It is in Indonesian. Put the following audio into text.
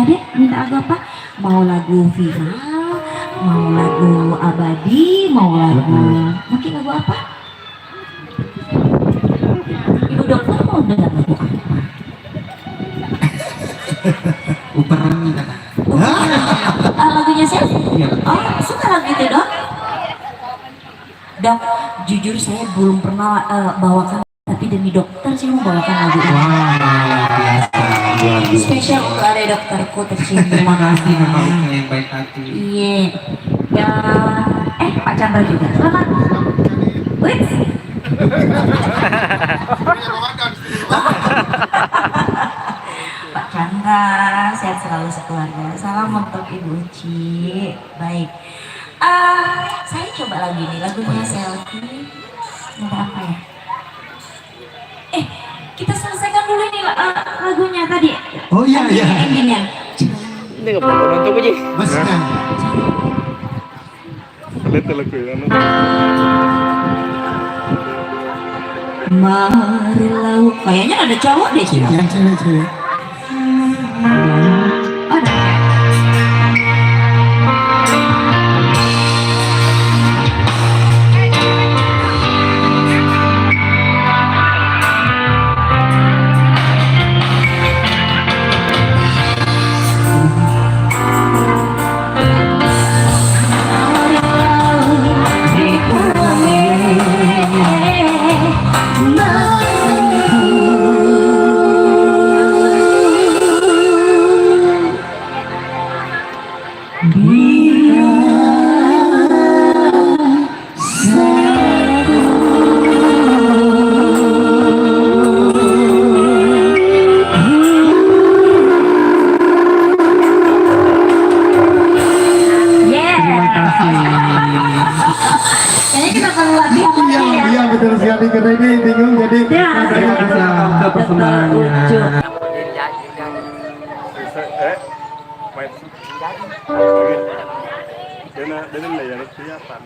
Dek, minta lagu apa? Mau lagu viral, mau lagu abadi, mau lagu mungkin lagu apa? Ibu dokter mau dengar lagu apa? Uperan kata. Lagunya saya? Iya. Oh, suka lagu itu dok? Dok, jujur saya belum pernah bawakan, tapi demi dokter saya mau bawakan lagu ini. Wah, luar biasa. Luar biasa. Spesial untuk ada dokterku tercinta. Terima kasih Bapak Uka yang baik hati. Iya. Ya, Pak Chandra juga. Selamat. Wih. Pak Chandra, sehat selalu sekeluarga. Salam untuk Ibu Uci. Baik. Saya coba lagi nih lagunya Selfie. Minta apa ya? Kita selesaikan dulu ini lagunya tadi. Oh iya iya. Endingnya. Ini nggak perlu nonton aja. Masnya. Lihat lagu ini. Marilah, kayaknya ada cowok deh sih. Yang cewek-cewek. Ada. Kayaknya kita perlu latihan lagi ya. Iya betul sekali karena ini bingung jadi. Terima kasih. Untuk persembahannya. Main. Dia lah ya, siapa?